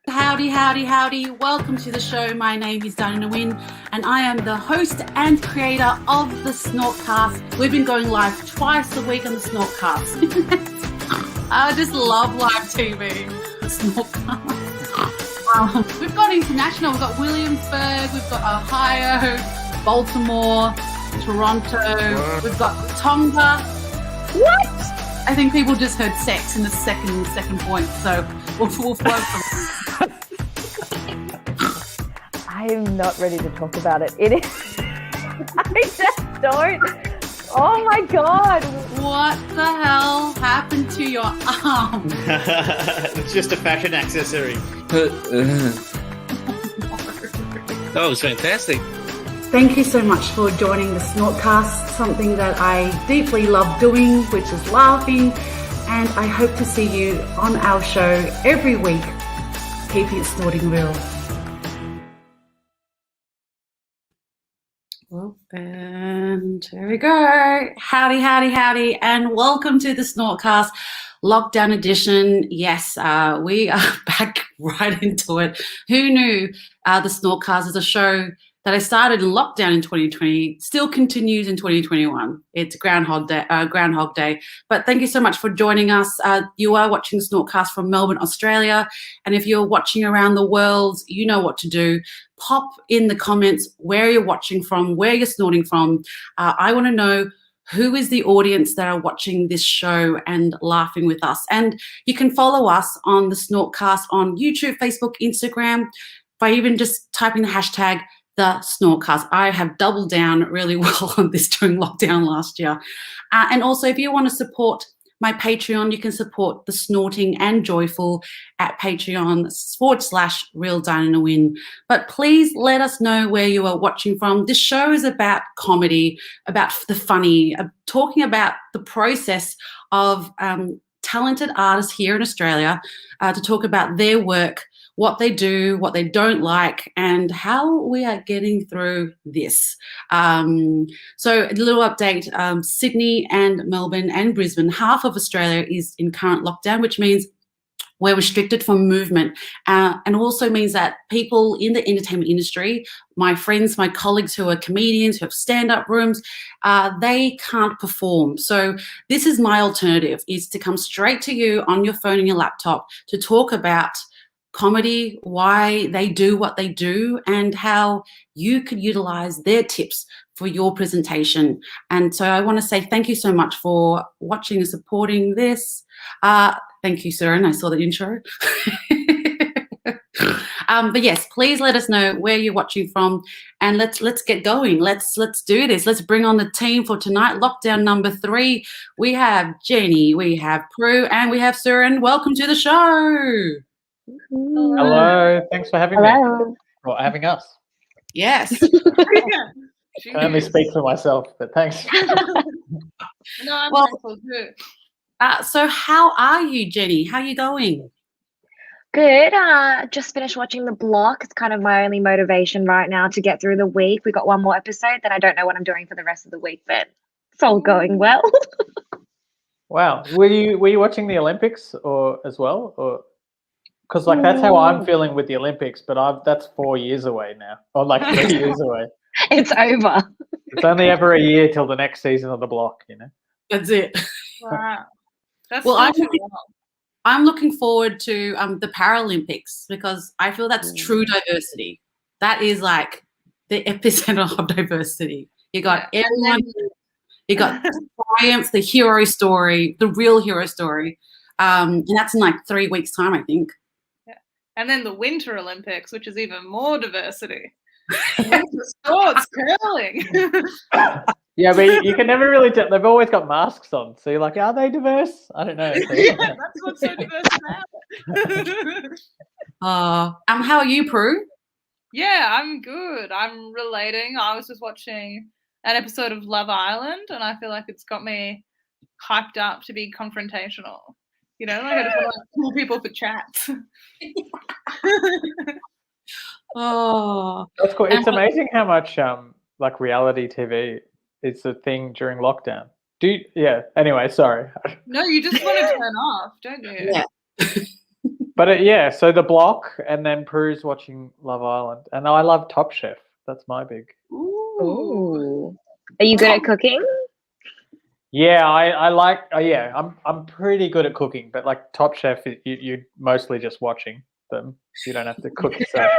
Howdy, howdy, howdy. Welcome to the show. My name is Nguyen, and I am the host and creator of the SnortCast. We've been going live twice a week on the SnortCast. I just love live TV. SnortCast. We've got international. We've got Williamsburg. We've got Ohio, Baltimore, Toronto. We've got Tonga. What? I think people just heard sex in the second point, so we'll flow from I'm not ready to talk about it. It is. I just don't. Oh my God. What the hell happened to your arm? It's just a fashion accessory. That was fantastic. Thank you so much for joining the SnortCast, something that I deeply love doing, which is laughing. And I hope to see you on our show every week, keeping it snorting real. Well, and there we go. Howdy, howdy, howdy, and welcome to the SnortCast Lockdown Edition. Yes, we are back right into it. Who knew the SnortCast is a show that I started in lockdown in 2020, still continues in 2021. It's Groundhog Day. But thank you so much for joining us. You are watching the SnortCast from Melbourne, Australia. And if you're watching around the world, you know what to do. Pop in the comments where you're watching from, where you're snorting from. I want to know who is the audience that are watching this show and laughing with us. And you can follow us on the SnortCast on YouTube, Facebook, Instagram, by even just typing the hashtag the SnortCast. I have doubled down really well on this during lockdown last year. And also, if you want to support my Patreon, you can support the Snorting and Joyful at Patreon/Real Nguyen. But please let us know where you are watching from. This show is about comedy, about the funny, talking about the process of talented artists here in Australia to talk about their work, what they do, what they don't like, and how we are getting through this. So a little update, Sydney and Melbourne and Brisbane, half of Australia is in current lockdown, which means we're restricted from movement, and also means that people in the entertainment industry, my friends, my colleagues who are comedians, who have stand-up rooms, they can't perform. So this is my alternative, is to come straight to you on your phone and your laptop to talk about comedy, why they do what they do, and how you could utilize their tips for your presentation. And so I want to say thank you so much for watching and supporting this. Thank you, Suren. I saw the intro. But yes, please let us know where you're watching from, and let's get going. Let's do this. Let's bring on the team for tonight. Lockdown number 3. We have Jenny, we have Prue, and we have Suren. Welcome to the show. Hello, thanks for having me. Or having us. Yes. I only speak for myself, but thanks. No, I'm thankful too. So how are you, Jenny? How are you going? Good. Just finished watching The Block. It's kind of my only motivation right now to get through the week. We got one more episode, then I don't know what I'm doing for the rest of the week, but it's all going well. Wow. Were you watching the Olympics as well? Or because that's how I'm feeling with the Olympics, but that's 4 years away now, or 3 years away. It's over. It's only ever a year till the next season of The Block, That's it. Wow. That's Well, I'm looking forward to the Paralympics, because I feel that's true diversity. That is like the epicenter of diversity. You got everyone. You got triumph, the hero story, the real hero story, and that's in 3 weeks' time, I think. And then the Winter Olympics, which is even more diversity. Winter sports, curling. Yeah, but you can never really tell. They've always got masks on, so you're like, are they diverse? I don't know. Yeah, that's what's so diverse about it. How are you, Prue? Yeah, I'm good. I'm relating. I was just watching an episode of Love Island, and I feel like it's got me hyped up to be confrontational. I just want to pull people for chats. Oh, that's cool. It's amazing how much reality TV is a thing during lockdown. Anyway, sorry. No, you just want to turn off, don't you? Yeah. yeah, so the block, and then Prue's watching Love Island, and I love Top Chef. That's my big. Ooh. Ooh. Are you good at cooking? Yeah, I like. Yeah, I'm pretty good at cooking, but like Top Chef, you're mostly just watching them. You don't have to cook yourself,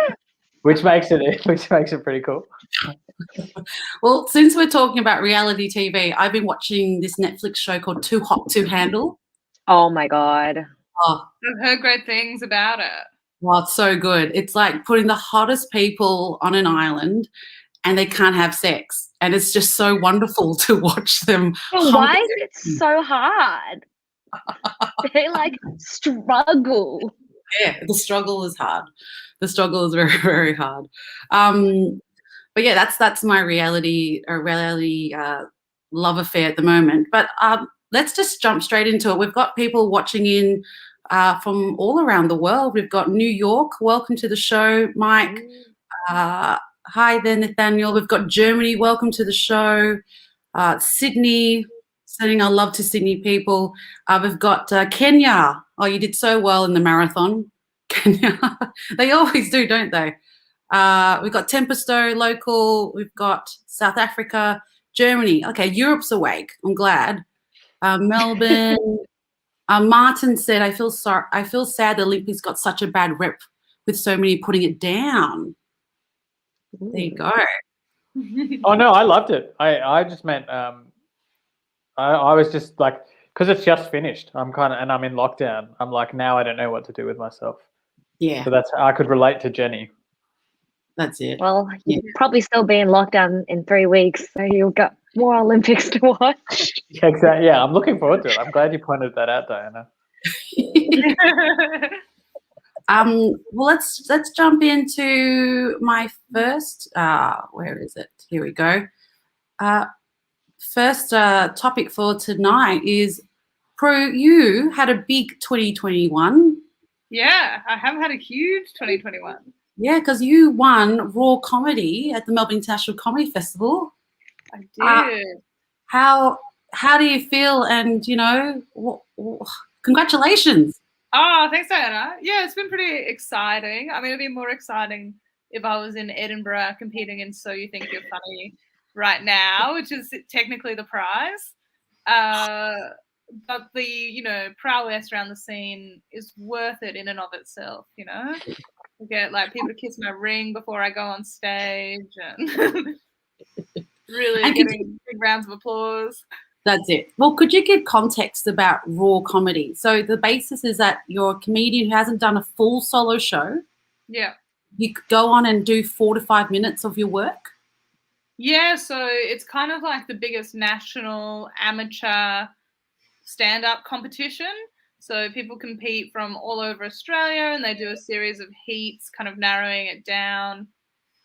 which makes it pretty cool. Well, since we're talking about reality TV, I've been watching this Netflix show called Too Hot to Handle. Oh my God. Oh, I've heard great things about it. wow, it's so good. It's like putting the hottest people on an island and they can't have sex. And it's just so wonderful to watch them. But why is it so hard? They like struggle. Yeah, the struggle is hard. The struggle is very, very hard. But yeah, that's my reality love affair at the moment. But let's just jump straight into it. We've got people watching in from all around the world. We've got New York. Welcome to the show, Mike. Hi there, Nathaniel. We've got Germany. Welcome to the show. Sydney. Sending our love to Sydney people. We've got Kenya. Oh, you did so well in the marathon. Kenya. They always do, don't they? We've got Tempesto, local. We've got South Africa, Germany. Okay, Europe's awake. I'm glad. Melbourne. Martin said, I feel sad the Olympics got such a bad rep with so many putting it down. There you go. Oh no, I loved it. I just meant I was just like, because it's just finished. I'm in lockdown. I'm like, now I don't know what to do with myself. Yeah. So I could relate to Jenny. That's it. Well, you'll probably still be in lockdown in 3 weeks, so you've got more Olympics to watch. Yeah, exactly. Yeah, I'm looking forward to it. I'm glad you pointed that out, Diana. Well, let's jump into my first. Where is it? Here we go. First topic for tonight is, Prue, you had a big 2021. Yeah, I have had a huge 2021. Yeah, because you won Raw Comedy at the Melbourne International Comedy Festival. I did. How do you feel? And congratulations. Oh, thanks, Diana. Yeah, it's been pretty exciting. I mean, it'd be more exciting if I was in Edinburgh competing in So You Think You're Funny right now, which is technically the prize. But the, prowess around the scene is worth it in and of itself, I get like people to kiss my ring before I go on stage and really getting big rounds of applause. That's it. Well, could you give context about Raw Comedy? So the basis is that you're a comedian who hasn't done a full solo show. Yeah. You could go on and do 4 to 5 minutes of your work. Yeah, so it's kind of like the biggest national amateur stand-up competition. So people compete from all over Australia and they do a series of heats, kind of narrowing it down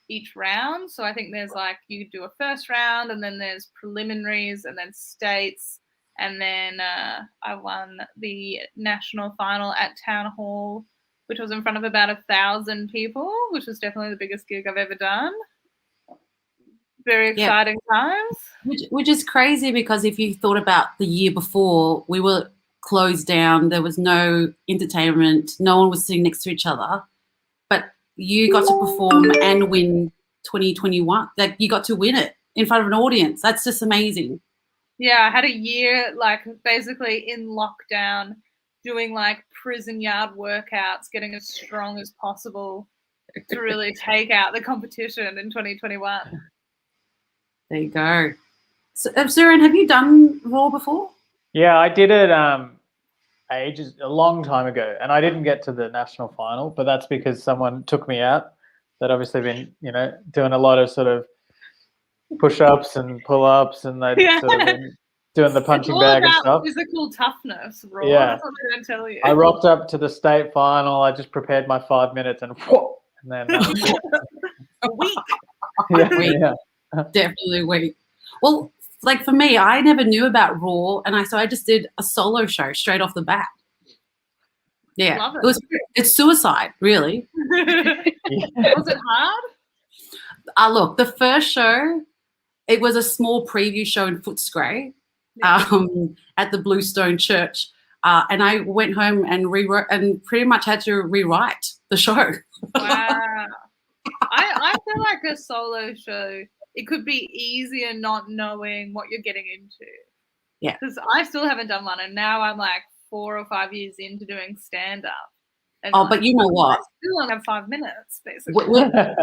each round. So I think there's you do a first round and then there's preliminaries and then states. And then I won the national final at Town Hall, which was in front of about 1,000 people, which was definitely the biggest gig I've ever done. Very exciting times. Which is crazy, because if you thought about the year before, we were closed down. There was no entertainment. No one was sitting next to each other. But you got to perform and win 2021. Like, you got to win it in front of an audience. That's just amazing. Yeah, I had a year basically in lockdown doing prison yard workouts, getting as strong as possible to really take out the competition in 2021. There you go. So, Suren, have you done Raw before? Yeah, I did it a long time ago, and I didn't get to the national final, but that's because someone took me out. They'd obviously been, doing a lot of sort of push-ups and pull-ups, and they'd sort of been doing the punching bag and stuff. Physical toughness, Raw. Yeah. That's what they're going to tell you. I rocked up to the state final. I just prepared my 5 minutes, and then a week. Yeah. Definitely weak. Well, for me, I never knew about Raw, and so I just did a solo show straight off the bat. Yeah, Love it. It's suicide, really. Was it hard? Look, the first show, it was a small preview show in Footscray at the Bluestone Church. and I went home and rewrote and pretty much had to rewrite the show. Wow. I feel like a solo show, it could be easier not knowing what you're getting into. Yeah. Because I still haven't done one, and now I'm like 4 or 5 years into doing stand-up. Oh, but you know what? I still only have 5 minutes, basically. We're not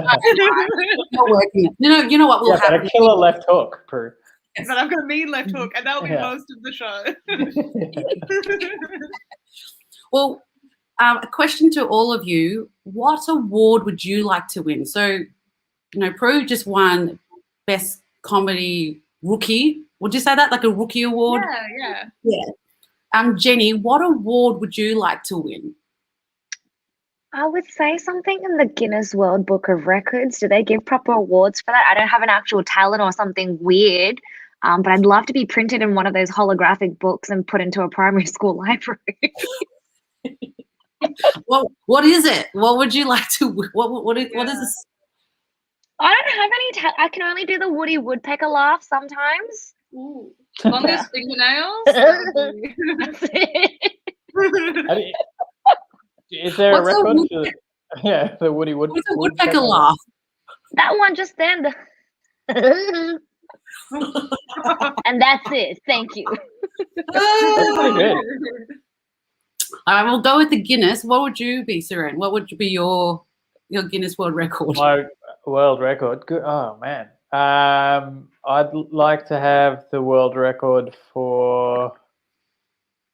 working it. You know what will But happen? a killer left hook, Prue. But I've got a mean left hook, and that'll be most of the show. Well, a question to all of you: what award would you like to win? So, Prue just won Best Comedy Rookie. Would you say that, like a rookie award? Yeah. Jenny, what award would you like to win? I would say something in the Guinness World Book of Records. Do they give proper awards for that? I don't have an actual talent or something weird, but I'd love to be printed in one of those holographic books and put into a primary school library. Well, what is it? What would you like to? What is this? I don't have any. I can only do the Woody Woodpecker laugh sometimes. Ooh. Longest fingernails? That's it. Is there What's a record for the Woody What's a woodpecker laugh? That one just then. And that's it. Thank you. That's pretty good. All right, we'll go with the Guinness. What would you be, Serene? What would be your Guinness World Record? My world record. Good. Oh man. I'd like to have the world record for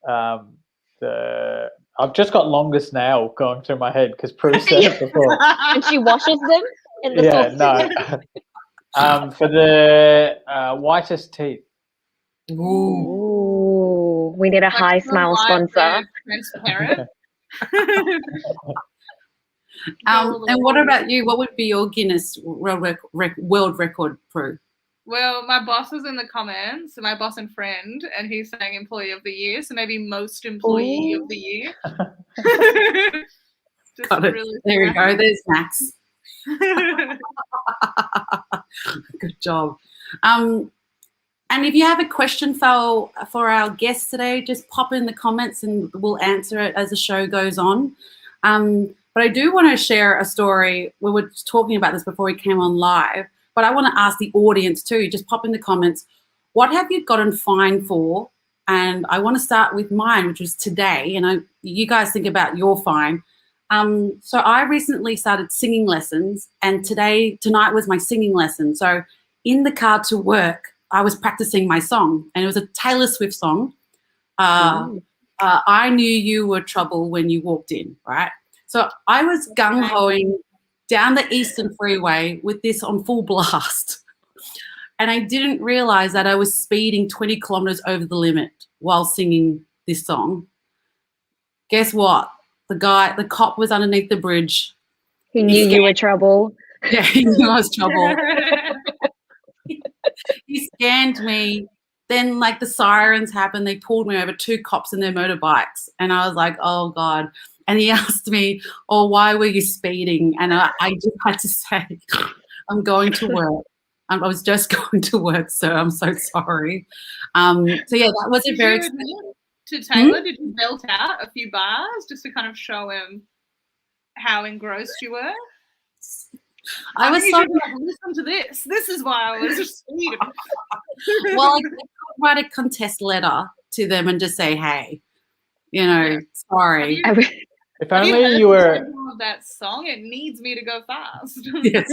the. I've just got longest nail going through my head because Prue said it before. And she washes them in the no. For the whitest teeth. Ooh, we need a high smile sponsor. Transparent. And what about you? What would be your Guinness World Record, Prue? Well, my boss was in the comments, my boss and friend, and he's saying Employee of the Year, so maybe Most Employee of the Year. Got it. Really there we go. There's Max. Good job. And if you have a question for our guests today, just pop in the comments and we'll answer it as the show goes on. But I do want to share a story. We were talking about this before we came on live, but I want to ask the audience too. Just pop in the comments. What have you gotten fined for? And I want to start with mine, which was today. You guys think about your fine. So I recently started singing lessons, and tonight was my singing lesson. So in the car to work, I was practicing my song, and it was a Taylor Swift song. I knew you were trouble when you walked in, right? So I was gung-hoing down the Eastern Freeway with this on full blast. And I didn't realize that I was speeding 20 kilometers over the limit while singing this song. Guess what? The cop was underneath the bridge. He knew you were trouble. Yeah, he knew I was trouble. He scanned me. Then, like, the sirens happened. They pulled me over, 2 cops in their motorbikes. And I was like, oh, God. And he asked me, oh, why were you speeding? And I just had to say, I'm going to work. I was just going to work, sir. I'm so sorry. So, yeah, that was a very... To Taylor, did you belt out a few bars just to kind of show him how engrossed you were? I was so... Listen to this. This is why I was speeding. Well, I could write a contest letter to them and just say, hey, sorry. If only you were that song, it needs me to go fast. Yes.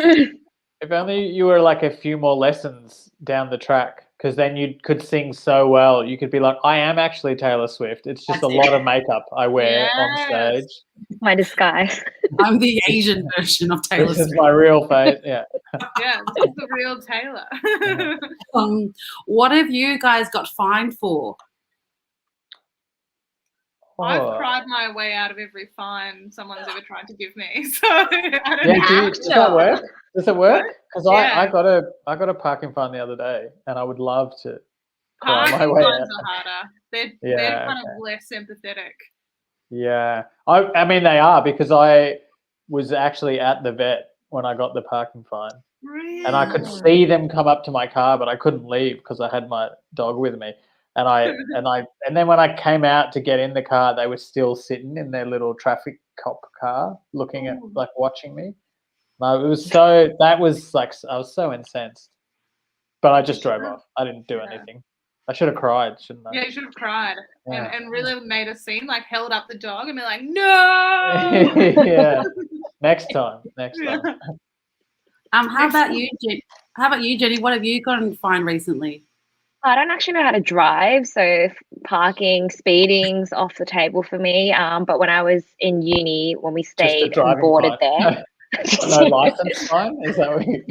If only you were like a few more lessons down the track, because then you could sing so well. You could be like, I am actually Taylor Swift. It's just a lot of makeup I wear on stage. My disguise. I'm the Asian version of Taylor This Swift. is my real face. Yeah. Yeah, this is the real Taylor. What have you guys got fined for? I've cried my way out of every fine someone's ever tried to give me. So I don't know. Does that work? Does it work? Because I got a parking fine the other day, and I would love to cry my way out. Fines are harder. They're kind of less sympathetic. Yeah, I mean they are, because I was actually at the vet when I got the parking fine, Really? and I could see them come up to my car, but I couldn't leave because I had my dog with me. And then when I came out to get in the car, they were still sitting in their little traffic cop car, looking at like watching me. No, it was so that was like I was so incensed, but I just drove off. I didn't do anything. I should have cried, shouldn't I? Yeah, you should have cried Yeah. and really made a scene, like held up the dog and be like, no. Yeah. Next time. Yeah. How about you, Jenny? What have you gone and find recently? I don't actually know how to drive, so parking, speeding's off the table for me. But when I was in uni, when we Just a stayed and driving boarded fine. there, No license fine? Is that what you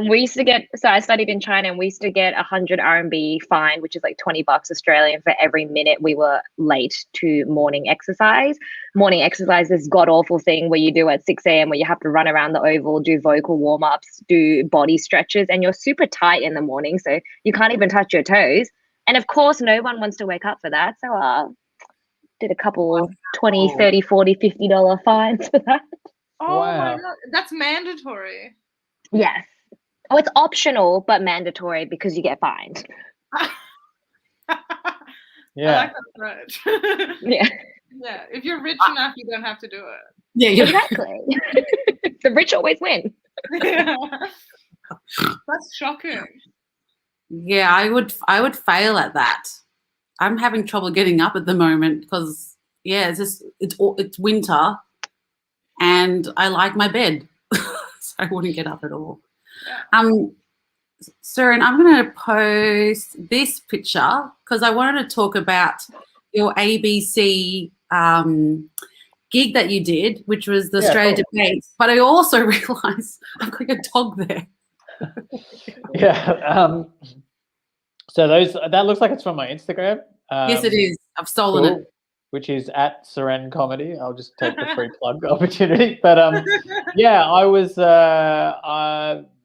we used to get. So I studied in China, and we used to get 100 RMB fine, which is like $20 Australian for every minute we were late to morning exercise. Morning exercise is god awful thing where you do at 6 a.m. where you have to run around the oval, do vocal warm ups, do body stretches, and you're super tight in the morning, so you can't even touch your toes. And of course, no one wants to wake up for that. So did a couple 20, 30, 40, $50 fines for that. Oh Wow. my god, that's mandatory. Yes. Oh, it's optional but mandatory because you get fined. Yeah. I like that approach. Yeah. Yeah, if you're rich enough, you don't have to do it. Yeah, Exactly. The rich always win. Yeah. That's shocking. Yeah, I would fail at that. I'm having trouble getting up at the moment because it's winter, and I like my bed, so I wouldn't get up at all. Yeah. Suren, I'm going to post this picture because I wanted to talk about your ABC gig that you did, which was the Australia Debates. But I also realised I've got a dog there. Yeah. So that looks like it's from my Instagram. Yes, it is. I've stolen it. Which is at Serene Comedy. I'll just take the free plug opportunity. But yeah, I was.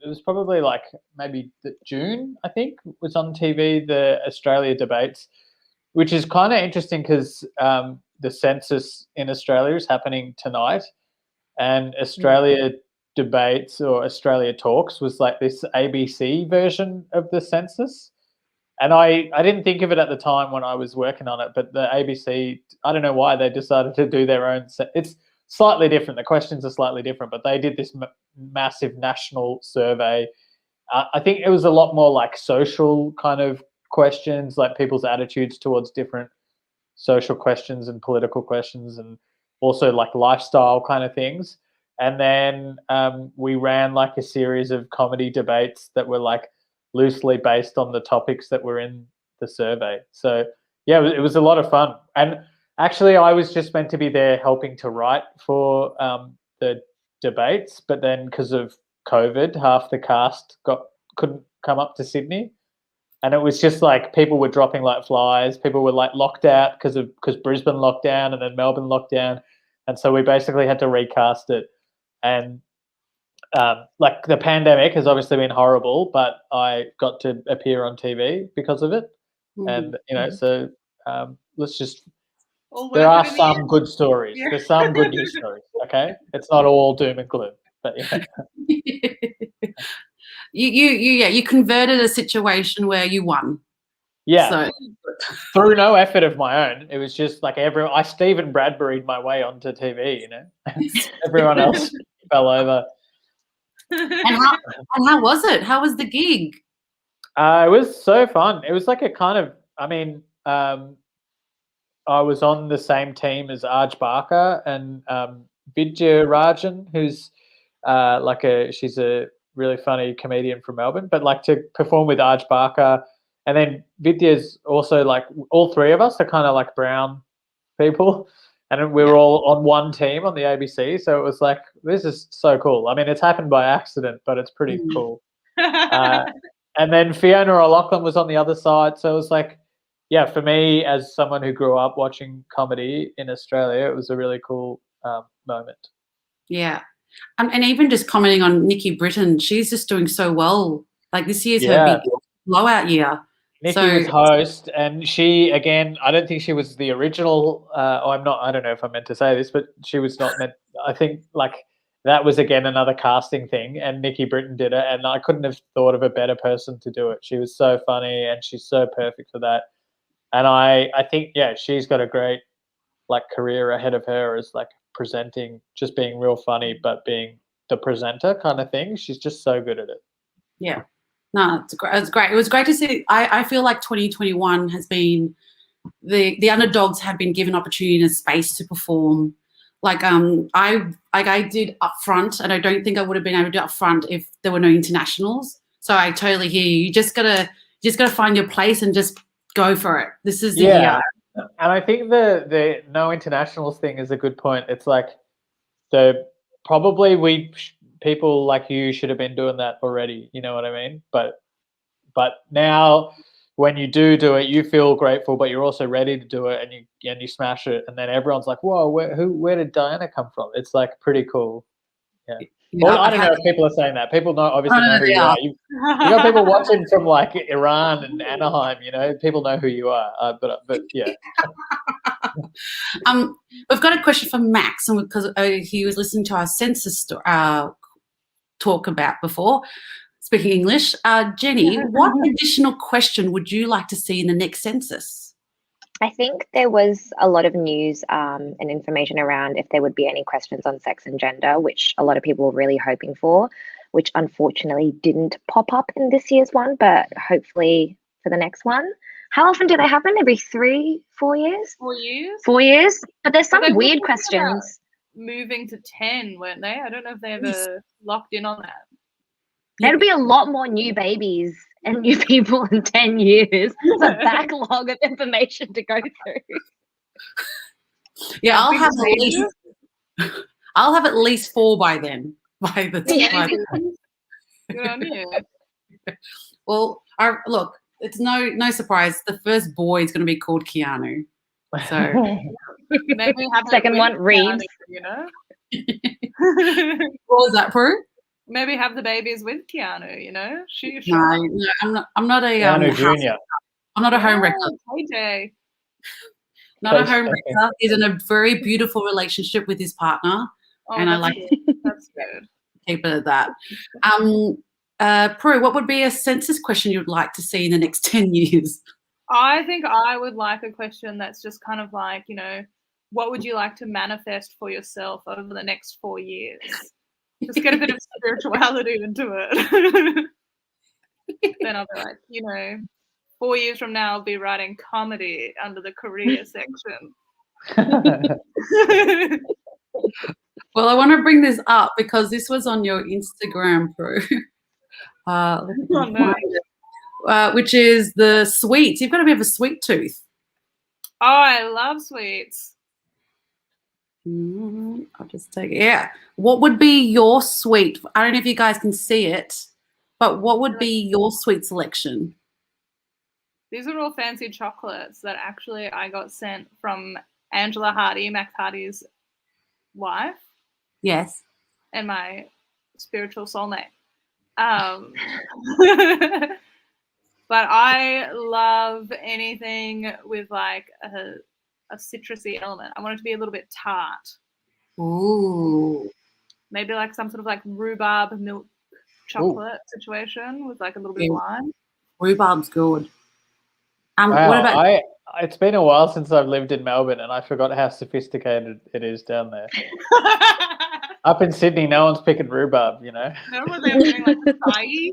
It was probably like maybe June, I think, was on TV, the Australia Debates, which is kind of interesting because the census in Australia is happening tonight, and Australia Debates or Australia Talks was like this ABC version of the census. And I didn't think of it at the time when I was working on it, but the ABC, I don't know why they decided to do their own. It's slightly different. The questions are slightly different, but they did this massive national survey. I think it was a lot more like social kind of questions, like people's attitudes towards different social questions and political questions, and also like lifestyle kind of things. And then we ran like a series of comedy debates that were like loosely based on the topics that were in the survey. So yeah, it was a lot of fun. And actually I was just meant to be there helping to write for the debates, but then because of COVID, half the cast couldn't come up to Sydney. And it was just like people were dropping like flies. People were like locked out because Brisbane locked down and then Melbourne locked down. And so we basically had to recast it. And like the pandemic has obviously been horrible, but I got to appear on TV because of it. And, so let's just, there are some good stories. Yeah. There's some good news stories, okay? It's not all doom and gloom, but yeah. You converted a situation where you won. Yeah. So. Through no effort of my own. It was just like I Stephen Bradbury'd my way onto TV, Everyone else fell over. And how was it? How was the gig? It was so fun. It was like a kind of, I was on the same team as Arj Barker and Vidya Rajan, who's she's a really funny comedian from Melbourne, but like to perform with Arj Barker. And then Vidya's also like, all three of us are kind of like brown people. And we were all on one team on the ABC. So it was like, this is so cool. I mean, it's happened by accident, but it's pretty cool. And then Fiona O'Loughlin was on the other side. So it was like, yeah, for me, as someone who grew up watching comedy in Australia, it was a really cool moment. Yeah. And even just commenting on Nikki Britton, she's just doing so well. Like this year's her big blowout year. Nikki was host, and she, again, I don't think she was the original. I don't know if I meant to say this, but she was not meant. I think like that was again another casting thing, and Nikki Britton did it, and I couldn't have thought of a better person to do it. She was so funny, and she's so perfect for that. And I think, yeah, she's got a great like career ahead of her as like presenting, just being real funny, but being the presenter kind of thing. She's just so good at it. Yeah. No, it's great. It's great. It was great to see. I feel like 2021 has been the underdogs have been given opportunity and space to perform. Like I did up front, and I don't think I would have been able to do up front if there were no internationals. So I totally hear you. You just gotta find your place and just go for it. This is the year. And I think the no internationals thing is a good point. It's like people like you should have been doing that already. You know what I mean? But now when you do it, you feel grateful, but you're also ready to do it, and you smash it, and then everyone's like, "Whoa, where did Diana come from?" It's like pretty cool. Yeah. Well, I don't know if people are saying that. People obviously know who you are. You got people watching from like Iran and Anaheim. You know, people know who you are. But yeah. We've got a question from Max, and because he was listening to our census talk about before. Speaking English, Jenny, what additional question would you like to see in the next census? I think there was a lot of news and information around if there would be any questions on sex and gender, which a lot of people were really hoping for, which unfortunately didn't pop up in this year's one, but hopefully for the next one. How often do they happen? Every 4 years? 4 years. 4 years? But there's some weird questions. Moving to 10, weren't they? I don't know if they ever locked in on that. There'll be a lot more new babies and new people in 10 years. It's a backlog of information to go through. Yeah, I'll have at least 4 by then. By the time. Good on you. Well, look, it's no surprise. The first boy is going to be called Keanu. So maybe have second one, Reeves. You know. What was that, Prue? Maybe have the babies with Keanu. You know, No, I'm not a Keanu Jr. I'm not a home wrecker. AJ. Not a home wrecker. He's in a very beautiful relationship with his partner, and I like that's good. Keep it at that. Prue, what would be a census question you'd like to see in the next 10 years? I think I would like a question that's just kind of like, you know, what would you like to manifest for yourself over the next 4 years? Just get a bit of spirituality into it. Then I'll be like, you know, 4 years from now, I'll be writing comedy under the career section. Well, I want to bring this up because this was on your Instagram, Prue. Which is the sweets. You've got a bit of a sweet tooth. Oh, I love sweets. I'll just take it. Yeah. What would be your sweet? I don't know if you guys can see it, but what would be your sweet selection? These are all fancy chocolates that actually I got sent from Angela Hardy, Max Hardy's wife. Yes. And my spiritual soulmate. But I love anything with like a citrusy element. I want it to be a little bit tart. Ooh. Maybe like some sort of like rhubarb milk chocolate situation with like a little bit of lime. Rhubarb's good. Wow, what about it's been a while since I've lived in Melbourne, and I forgot how sophisticated it is down there. Up in Sydney, no one's picking rhubarb, you know. No one's ever doing like acai.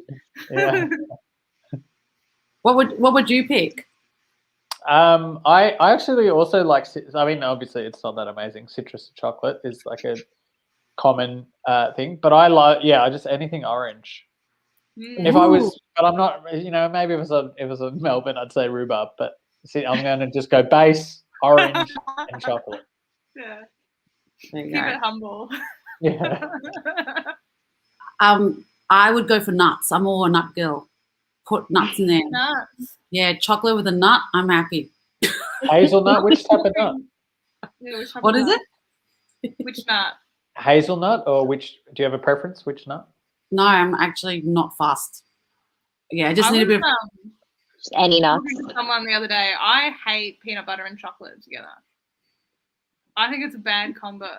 Yeah. What would you pick? I actually also like. I mean, obviously, it's not that amazing. Citrus chocolate is like a common thing, but I like. Yeah, just anything orange. If I was, but I'm not. You know, maybe if it was a Melbourne, I'd say rhubarb. But see, I'm going to just go base orange and chocolate. Yeah. Keep it humble. Yeah. I would go for nuts. I'm all a nut girl. Put nuts in there. Nuts. Yeah, chocolate with a nut. I'm happy. Hazelnut. Which type of nut? Yeah, what is it? Which nut? Hazelnut, or which? Do you have a preference? Which nut? No, I'm actually not fussed. Yeah, I just need a bit of just any nuts. Someone the other day, I hate peanut butter and chocolate together. I think it's a bad combo.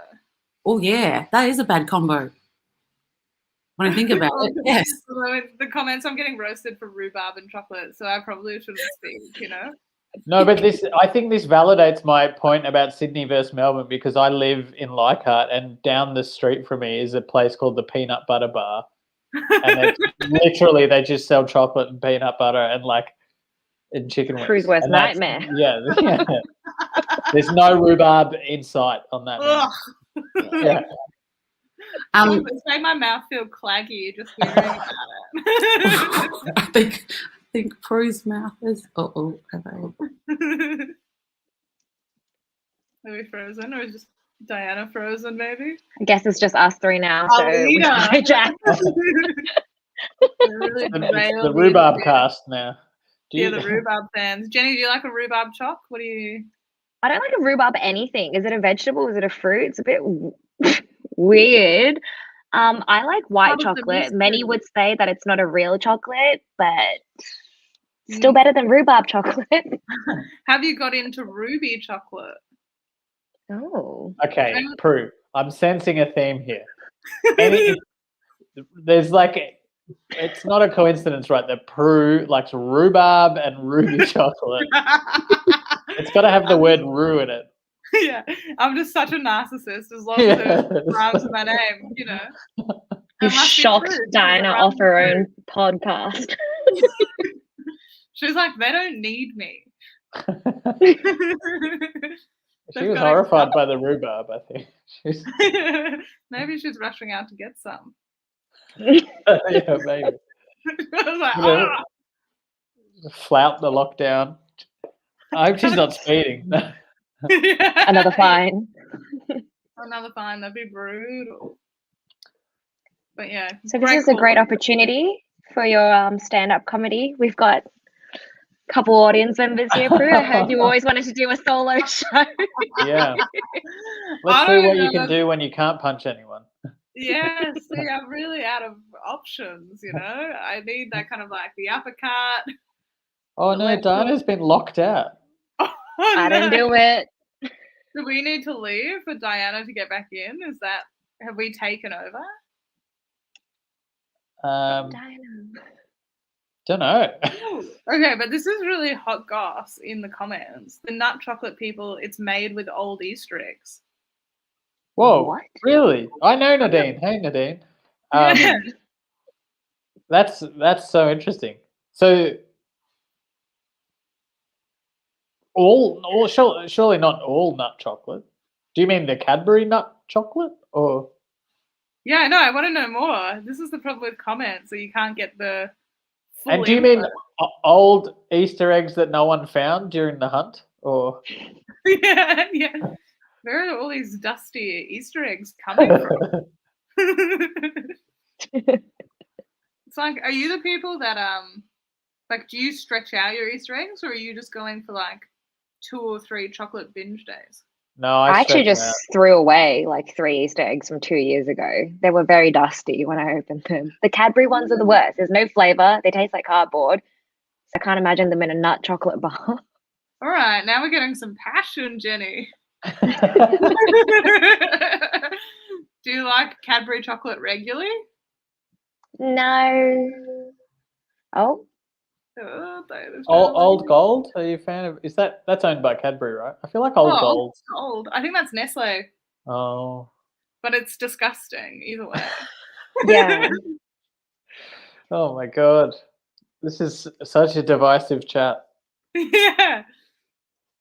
Oh yeah, that is a bad combo. when I think about it. Yes. Although in the comments, I'm getting roasted for rhubarb and chocolate, so I probably shouldn't speak, No, but I think this validates my point about Sydney versus Melbourne, because I live in Leichhardt and down the street from me is a place called the Peanut Butter Bar. And they just sell chocolate and peanut butter and chicken wings. Prue's worst And that's- nightmare. Yeah. There's no rhubarb in sight on that. Yeah. It's made my mouth feel claggy just hearing about it. I think Prue's mouth is. Have I? Are we frozen, or is just Diana frozen? Maybe. I guess it's just us three now. So we can Jack. Really the rhubarb cast now. The rhubarb fans. Jenny, do you like a rhubarb choc? What do you? I don't like a rhubarb anything. Is it a vegetable? Is it a fruit? It's a bit weird. I like white chocolate. Many would say that it's not a real chocolate, but still better than rhubarb chocolate. Have you got into ruby chocolate? Oh. Okay, Prue. I'm sensing a theme here. There's it's not a coincidence, right? That Prue likes rhubarb and ruby chocolate. It's got to have the word "rue" in it. Yeah, I'm just such a narcissist. As long as it rhymes with my name, You shocked Diana off her own podcast. She's like, they don't need me. She was horrified by the rhubarb, I think. Maybe she's rushing out to get some. Yeah, maybe. I was like, flout the lockdown. I hope she's not speeding. Another fine. Another fine. That'd be brutal. But yeah. So this is a great opportunity for your stand-up comedy. We've got a couple audience members here, Prue. I heard you always wanted to do a solo show. Yeah. Let's see what you can do when you can't punch anyone. Yeah, see, I'm really out of options, I need that kind of the uppercut. Oh no, Diana's been locked out. I didn't do it. Do we need to leave for Diana to get back in? Have we taken over? Don't know. Okay, but this is really hot goss in the comments. The nut chocolate people, it's made with old Easter eggs. Whoa, what? Really? I know Nadine. Hey, Nadine. That's so interesting. So, surely not all nut chocolate. Do you mean the Cadbury nut chocolate, or? Yeah, I know. I want to know more. This is the problem with comments, so you can't get the. And do you mean old Easter eggs that no one found during the hunt, or? Yeah. Where are all these dusty Easter eggs coming from? It's are you the people that do you stretch out your Easter eggs, or are you just going for 2 or 3 chocolate binge days? No, I actually just threw away 3 Easter eggs from 2 years ago. They were very dusty when I opened them. The Cadbury ones are the worst. There's no flavor. They taste like cardboard. So I can't imagine them in a nut chocolate bar. All right, now we're getting some passion, Jenny. Do you like Cadbury chocolate regularly? No. Oh. Old Gold? Are you a fan of? That's owned by Cadbury, right? I feel like Old Gold. Gold. I think that's Nestle. Oh. But it's disgusting either way. Yeah. Oh my god, this is such a divisive chat. Yeah.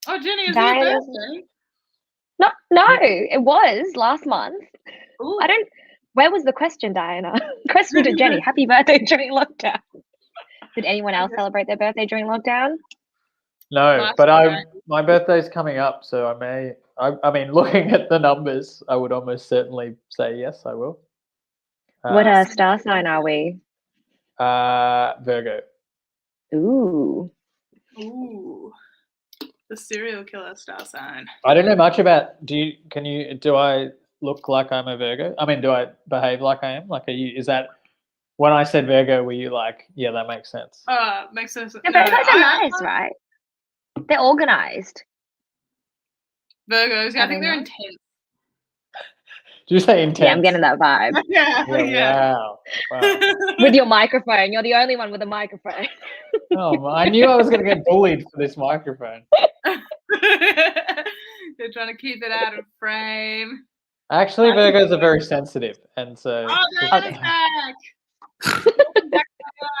Oh, Jenny, is it your birthday? No, it was last month. Ooh. Where was the question, Diana? Question to Jenny. Happy birthday during lockdown. Did anyone else celebrate their birthday during lockdown? No, but my birthday's coming up, so I mean, looking at the numbers, I would almost certainly say yes, I will. What star sign are we? Virgo. Ooh. The serial killer star sign. I don't know much about. Do I look like I'm a Virgo? I mean, do I behave like I am? Is that when I said Virgo? Were you yeah, that makes sense? Makes sense. Yeah, Virgos are nice, right? They're organized. Virgos, yeah, I think they're intense. Did you say intense? Yeah, I'm getting that vibe. Yeah. Wow. With your microphone. You're the only one with a microphone. Oh, I knew I was going to get bullied for this microphone. They're trying to keep it out of frame. Actually, Virgos are very sensitive, and so. Oh, Diana's back. Welcome back,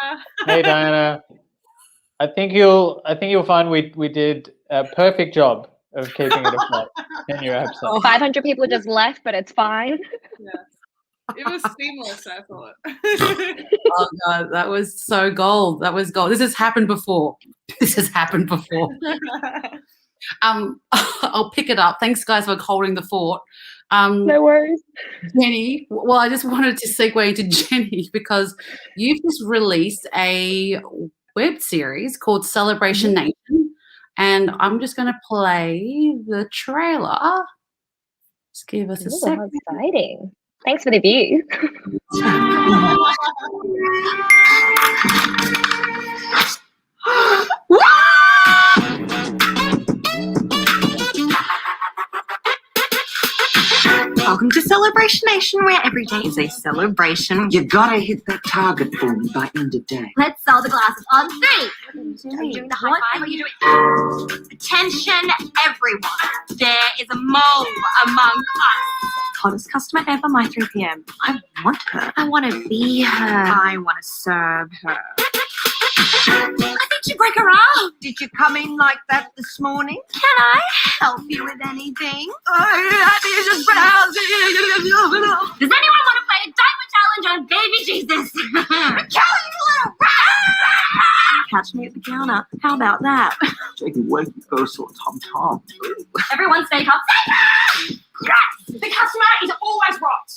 Diana. Hey, Diana. I think you'll find we did a perfect job of keeping it afloat in your absence. 500 people just left, but it's fine. It was seamless, I thought. Oh God, that was so gold. That was gold. This has happened before. I'll pick it up. Thanks, guys, for holding the fort. No worries. Jenny, well, I just wanted to segue into Jenny because you've just released a web series called Celebration Nation, and I'm just going to play the trailer. Just give us a second. How exciting. Thanks for the view. Welcome to Celebration Nation, where every day is a celebration. You gotta hit that target for me by end of day. Let's sell the glasses on 3. Are you doing the high five? Are you doing... Attention, everyone. There is a mole among us. Hottest customer ever, my 3 p.m. I want her. I want to be her. I want to serve her. I think you break her arm. Did you come in like that this morning? Can I help you with anything? Does anyone want to play a diaper challenge on baby Jesus? Kelly, you little rat! Catch me at the counter. How about that? Take it away, you go sort of tom. Everyone stay calm. Stay calm! Yes! The customer is always right.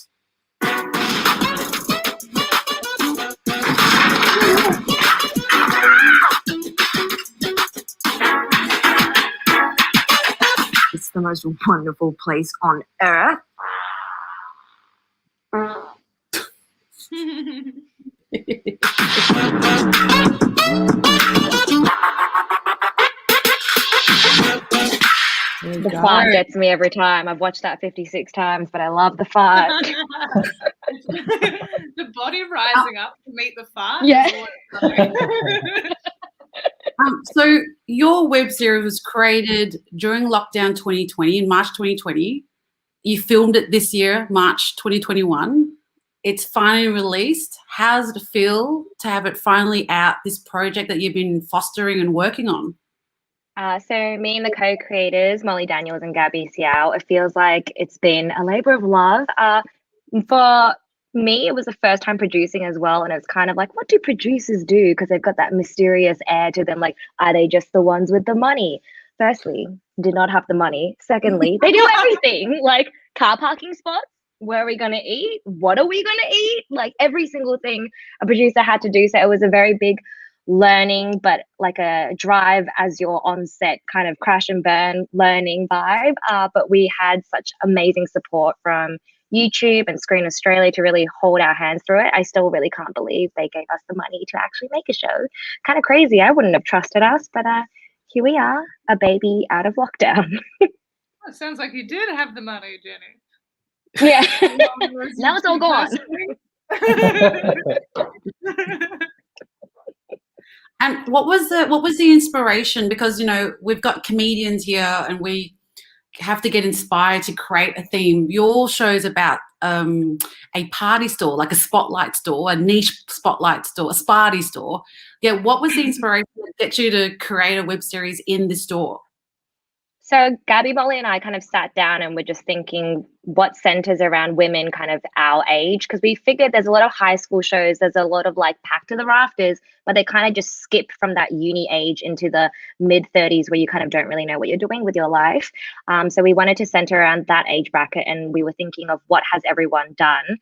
It's the most wonderful place on earth. The fart gets me every time. I've watched that 56 times, but I love the fart. The body rising up to meet the fart. Yeah. So your web series was created during lockdown 2020, in March 2020. You filmed it this year, March 2021. It's finally released. How does it feel to have it finally out, this project that you've been fostering and working on? So me and the co-creators, Molly Daniels and Gabby Xiao, it feels like it's been a labor of love. For me, it was the first time producing as well, and it's kind of like, what do producers do? Because they've got that mysterious air to them. Like, are they just the ones with the money? Firstly, did not have the money. Secondly, they do everything, like car parking spots. Where are we going to eat? What are we going to eat? Like every single thing a producer had to do. So it was a very big learning, but like a drive as you're on set, kind of crash and burn learning vibe. But we had such amazing support from YouTube and Screen Australia to really hold our hands through it. I still really can't believe they gave us the money to actually make a show. Kind of crazy. I wouldn't have trusted us, but here we are, a baby out of lockdown. It sounds like you did have the money, Jenny. Yeah. Now it's all gone. And what was the inspiration? Because, you know, we've got comedians here and we have to get inspired to create a theme. Your show's about a party store, like a spotlight store, a niche spotlight store, a sparty store. Yeah, what was the inspiration that get you to create a web series in the store? So Gabby, Molly and I kind of sat down and we're just thinking what centers around women kind of our age, because we figured there's a lot of high school shows, there's a lot of like Packed to the Rafters, but they kind of just skip from that uni age into the mid 30s where you kind of don't really know what you're doing with your life. So we wanted to center around that age bracket, and we were thinking of what has everyone done.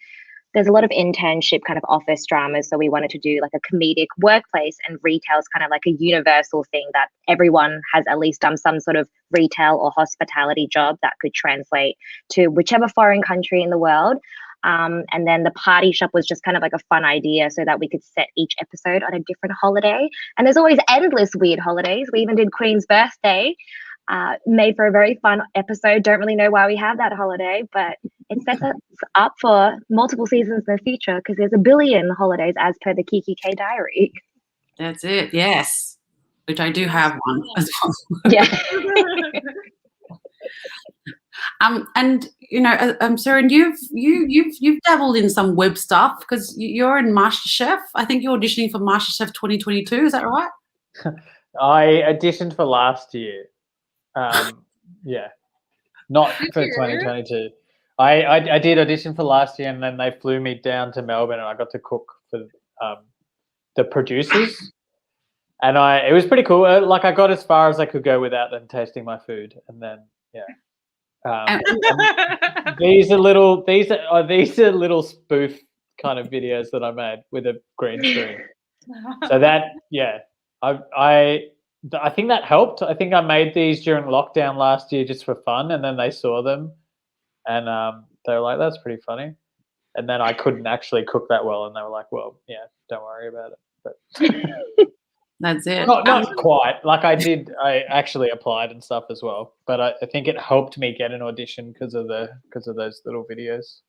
There's a lot of internship kind of office dramas. So we wanted to do like a comedic workplace, and retail is kind of like a universal thing that everyone has at least done some sort of retail or hospitality job that could translate to whichever foreign country in the world. And then the party shop was just kind of like a fun idea so that we could set each episode on a different holiday. And there's always endless weird holidays. We even did Queen's birthday. Made for a very fun episode. Don't really know why we have that holiday, but it sets us up for multiple seasons in the future because there's a billion holidays as per the Kiki K diary. That's it. Yes, which I do have one as well. Yeah. And Serene, you've dabbled in some web stuff because you're in MasterChef. I think you're auditioning for MasterChef 2022. Is that right? I auditioned for last year. Yeah, not Did for you? 2022. I did audition for last year, and then they flew me down to Melbourne, and I got to cook for the producers. And it was pretty cool. Like I got as far as I could go without them tasting my food, and then these are little spoof kind of videos that I made with a green screen. So that I think that helped. I think I made these during lockdown last year just for fun, and then they saw them, and they were like, "That's pretty funny." And then I couldn't actually cook that well, and they were like, "Well, yeah, don't worry about it." But That's it. not quite. Like I actually applied and stuff as well. But I think it helped me get an audition because of those little videos.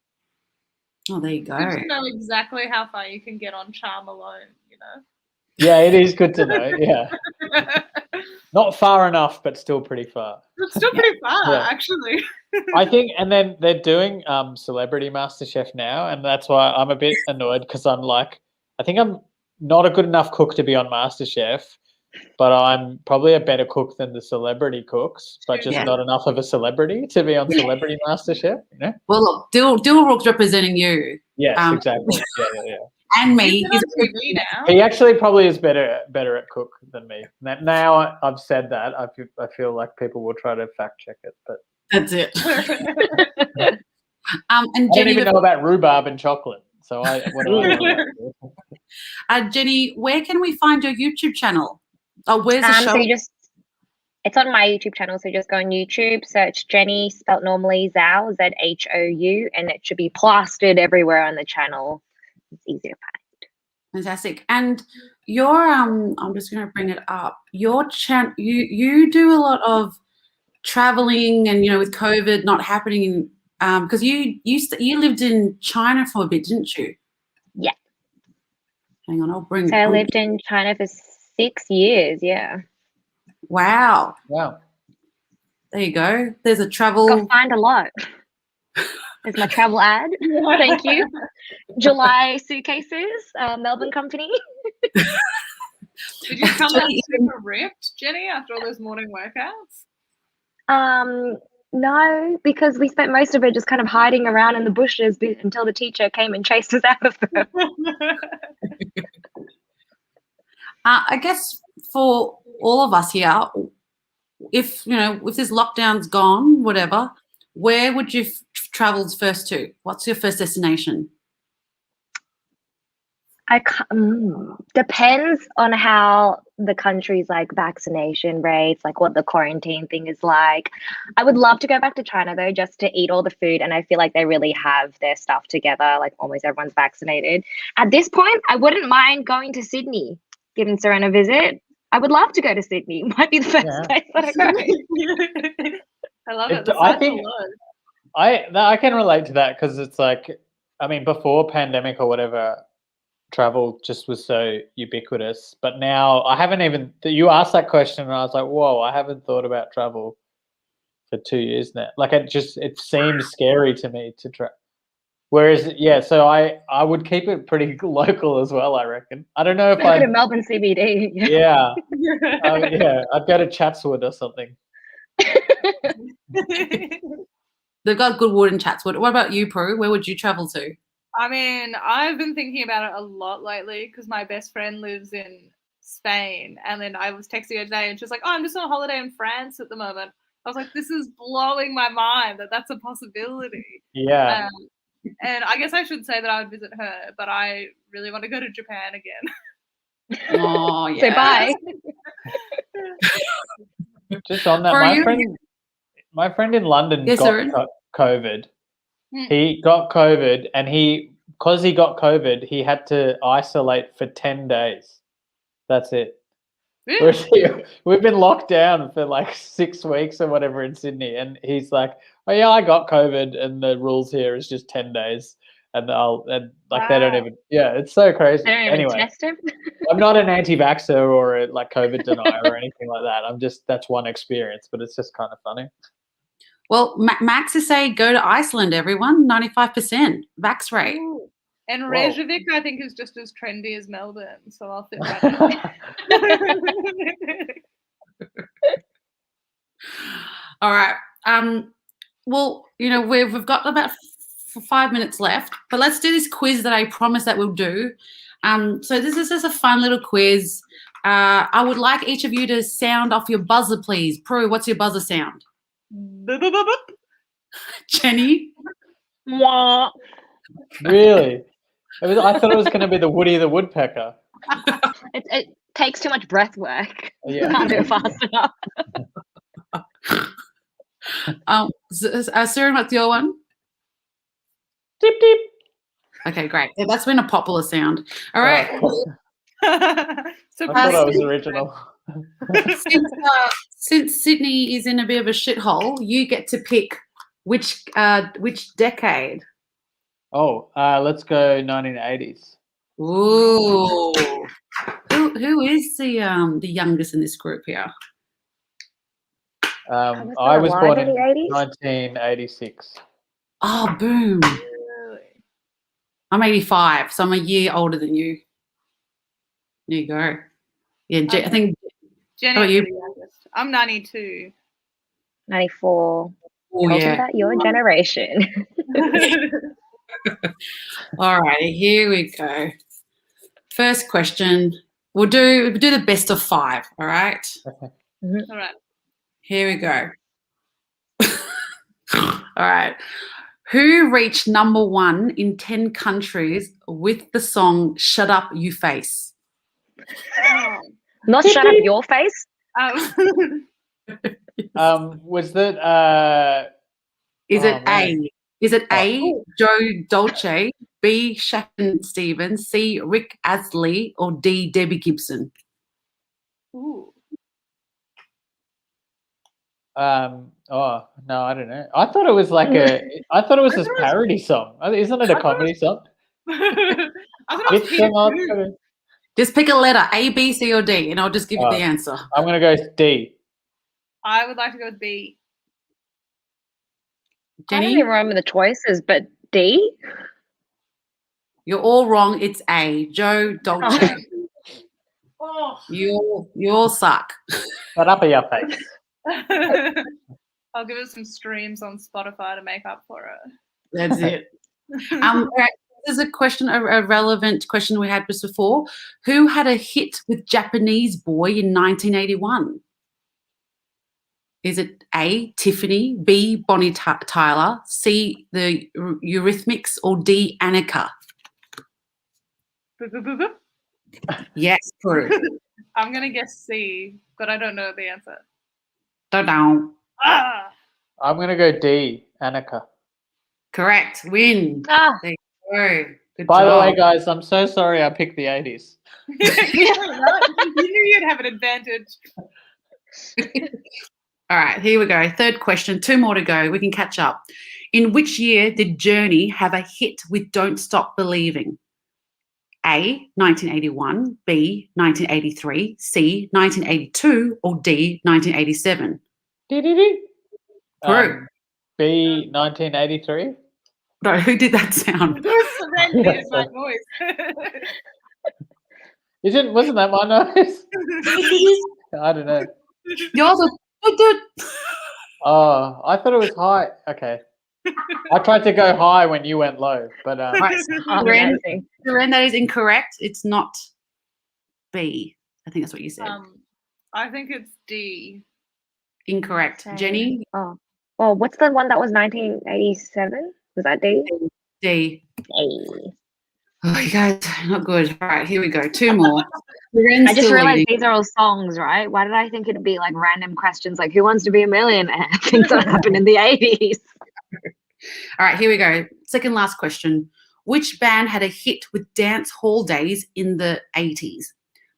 Oh, there you go. Good to know exactly how far you can get on charm alone, you know? Yeah, it is good to know. Yeah. Not far enough, but still pretty far. It's still pretty far, Yeah. actually. I think, and then they're doing Celebrity MasterChef now, and that's why I'm a bit annoyed because I'm like, I think I'm not a good enough cook to be on MasterChef, but I'm probably a better cook than the celebrity cooks, but just not enough of a celebrity to be on Celebrity MasterChef. You know? Well, look, Dilrook's representing you. Yes, exactly. Yeah. And me. He's on TV now. He actually probably is better at cook than me. Now I've said that, I feel like people will try to fact check it, but that's it. And I Jenny, don't even know about rhubarb and chocolate. So what do I know? Jenny, where can we find your YouTube channel? Oh, where's the show? So it's on my YouTube channel. So just go on YouTube, search Jenny, spelt normally Zhou, Zhou, and it should be plastered everywhere on the channel. It's easy to find. Fantastic. And your I'm just going to bring it up. Your channel, you do a lot of traveling, and with COVID not happening, because you lived in China for a bit, didn't you? Yeah. Hang on, I'll bring. So I lived in China for 6 years. Yeah. Wow. There you go. There's a travel. Got fined a lot. There's my travel ad. Thank you. July Suitcases, Melbourne company. Did you come out super ripped, Jenny, after all those morning workouts? No, because we spent most of it just kind of hiding around in the bushes until the teacher came and chased us out of them. I guess for all of us here, if this lockdown's gone, whatever, where would you travel first to? What's your first destination? Depends on how the country's vaccination rates, what the quarantine thing is like. I would love to go back to China though, just to eat all the food, and I feel like they really have their stuff together. Almost everyone's vaccinated. At this point, I wouldn't mind going to Sydney, giving Serene a visit. I would love to go to Sydney. Might be the first place that I go. I love it. I think I can relate to that because it's before pandemic or whatever, travel just was so ubiquitous. But now I haven't even. You asked that question, and I was like, "Whoa!" I haven't thought about travel for 2 years now. It seems scary to me to travel. Whereas, so I would keep it pretty local as well. I reckon. I don't know if I go to Melbourne CBD. Yeah, I'd go to Chatswood or something. They've got good wood in Chatswood. What about you, Prue? Where would you travel to? I mean, I've been thinking about it a lot lately because my best friend lives in Spain, and then I was texting her today, and she was like, "Oh, I'm just on holiday in France at the moment." I was like, "This is blowing my mind that that's a possibility." Yeah. And I guess I should say that I would visit her, but I really want to go to Japan again. Oh, yeah. Say bye. Just on that, my friend in London got COVID. He got COVID, and because he got COVID, he had to isolate for 10 days. That's it. We've been locked down for like 6 weeks or whatever in Sydney, and he's like, "Oh yeah, I got COVID, and the rules here is just 10 days." And they don't even. Yeah, it's so crazy. They don't even Anyway, test him. I'm not an anti-vaxxer or a like COVID denier or anything like that. That's one experience, but it's just kind of funny. Well, Max is saying go to Iceland, everyone. 95% vax rate. Ooh. And Whoa. Reykjavik, I think, is just as trendy as Melbourne, so I'll fit that in. All right. Well, we've got about 5 minutes left, but let's do this quiz that I promised that we'll do. So this is just a fun little quiz. I would like each of you to sound off your buzzer, please. Prue, what's your buzzer sound? Jenny? Really? I thought it was going to be the Woody the Woodpecker. It takes too much breath work. Yeah. Can't do it fast enough. Suren, what's your one? Deep, deep. Okay, great. Yeah, that's been a popular sound. All right. I thought I was original. Since Sydney is in a bit of a shithole, you get to pick which decade. Oh, let's go 1980s. Ooh. Who is the youngest in this group here? I was born in the 80s? 1986. Oh, boom. I'm 85, so I'm a year older than you. There you go. Yeah, I think. Jenny, How about you? the youngest. I'm 92. 94. Oh, Talking yeah. about your generation. All righty, here we go. First question. We'll do the best of 5. All right. All right. Here we go. All right. Who reached number 1 in 10 countries with the song "Shut Up, You Face"? Not shut up your face. Was that? Is it man. A? Is it A, Joe Dolce, B, Shakin Stevens, C, Rick Astley, or D, Debbie Gibson? Ooh. Oh no, I don't know. I thought it was like I thought it was this parody song. Isn't it a comedy song? I thought it was Peter. Just pick a letter, A, B, C, or D, and I'll just give you the answer. I'm gonna go D. I would like to go with B. I don't Jenny, even remember the choices, but D? you're all wrong. It's A, Joe Dolce. Oh. You all suck. Shut up in your face. I'll give it some streams on Spotify to make up for it. That's it. All right, there's a question, a relevant question we had just before. Who had a hit with Japanese Boy in 1981? Is it A, Tiffany, B, Bonnie Tyler, C, the Eurythmics, or D, Annika? Yes, Prue. I'm going to guess C, but I don't know the answer. Don't know. Ah! I'm gonna go D, Annika. Correct. Win. Ah. There you go. Good By the job. way, guys, I'm so sorry I picked the 80s. You knew you'd have an advantage. All right, here we go. Third question. 2 more to go. We can catch up. In which year did Journey have a hit with Don't Stop Believing? A, 1981, B, 1983, C, 1982, or D, 1987? Prue. B, 1983. No, who did that sound? Serene is my voice. Wasn't that my noise? I don't know. Yours was good. Oh, I thought it was high. Okay. I tried to go high when you went low, but Right, Amazing. Serene, that is incorrect. It's not B. I think that's what you said. I think it's D. Incorrect. Same. Jenny? Oh, what's the one that was 1987? Was that D? D. Hey. Oh, you guys, not good. All right, here we go. 2 more. Serene's I just still realized leading. these are all songs, right? Why did I think it'd be like random questions like who wants to be a millionaire? Things that happened in the 80s. All right, here we go. Second last question. Which band had a hit with Dance Hall Days in the 80s?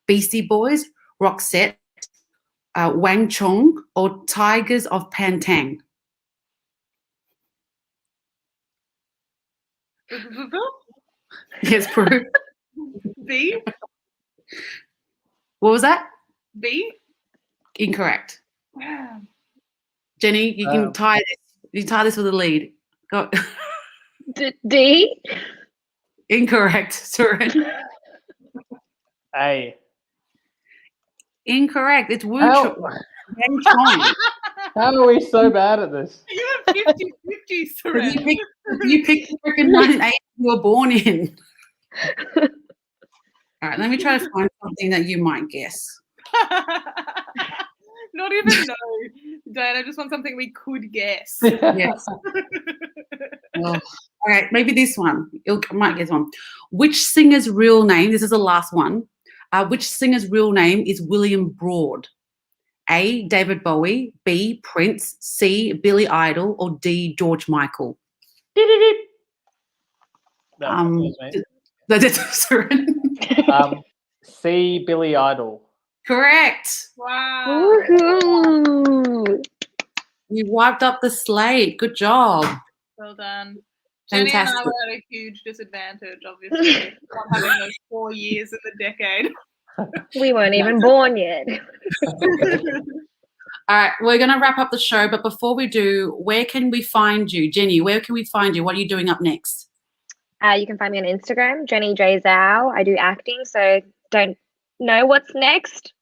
Beastie Boys, Roxette, Wang Chong, or Tigers of Pantang? Yes, Prue. B. What was that? B. Incorrect. Yeah. Jenny, you can tie this. You tie this with a lead. Go. D. Incorrect, Suren. A. Incorrect. It's Wu How- Wang Chong. How are we so bad at this? You have 50-50, Serene. You picked the freaking 1980 you were born in. All right, let me try to find something that you might guess. Not even know. Diana, I just want something we could guess. Yes. Oh, all right, maybe this one. You might guess one. Which singer's real name? This is the last one. Which singer's real name is William Broad? A. David Bowie. B. Prince. C. Billy Idol. Or D. George Michael. That was me. That's C. Billy Idol. correct. Wow. Woohoo! You wiped up the slate. Good job. Well done. Jenny and I Fantastic. were at a huge disadvantage, obviously, not having those 4 years in the decade. We weren't even born yet. All right, we're going to wrap up the show, but before we do, where can we find you? Jenny, where can we find you? What are you doing up next? You can find me on Instagram, Jenny J Zhou. I do acting, so don't know what's next.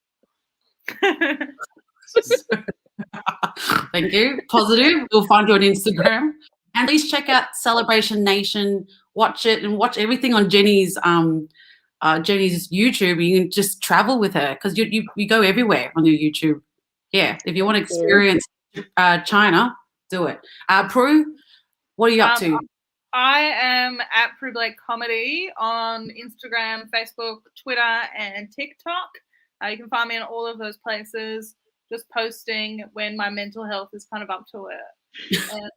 Thank you. Positive. We'll find you on Instagram. And please check out Celebration Nation. Watch it and watch everything on Jenny's YouTube. You can just travel with her because you go everywhere on your YouTube. Yeah, if you want to experience China, do it. Prue, what are you up to? I am at Prue Blake Comedy on Instagram, Facebook, Twitter, and TikTok. You can find me in all of those places, just posting when my mental health is kind of up to it. And,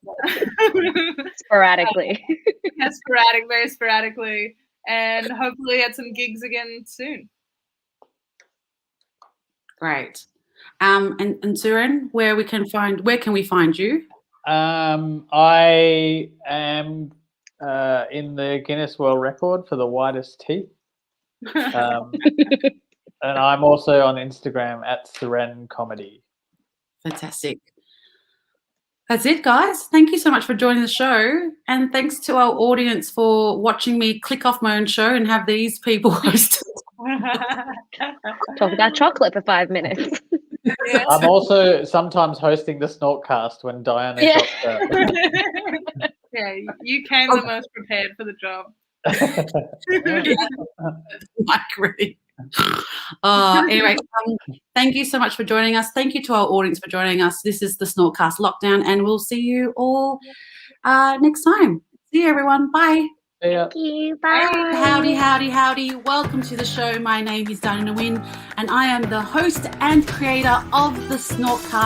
Sporadically. yeah, very sporadically. And hopefully at some gigs again soon. Great. And Suren, where can we find you? I am in the Guinness World Record for the widest teeth. And I'm also on Instagram at Serene Comedy. Fantastic. That's it, guys. Thank you so much for joining the show. And thanks to our audience for watching me click off my own show and have these people host it. Talk about chocolate for 5 minutes. Yes. I'm also sometimes hosting the SnortCast when Diana drops out. Yeah, you came the most prepared for the job. Like, really. Anyway, thank you so much for joining us. Thank you to our audience for joining us. This is the SnortCast Lockdown, and we'll see you all next time. See you, everyone. Bye. Yeah. Thank you. Bye. Howdy, howdy, howdy. Welcome to the show. My name is Nguyen, and I am the host and creator of the SnortCast.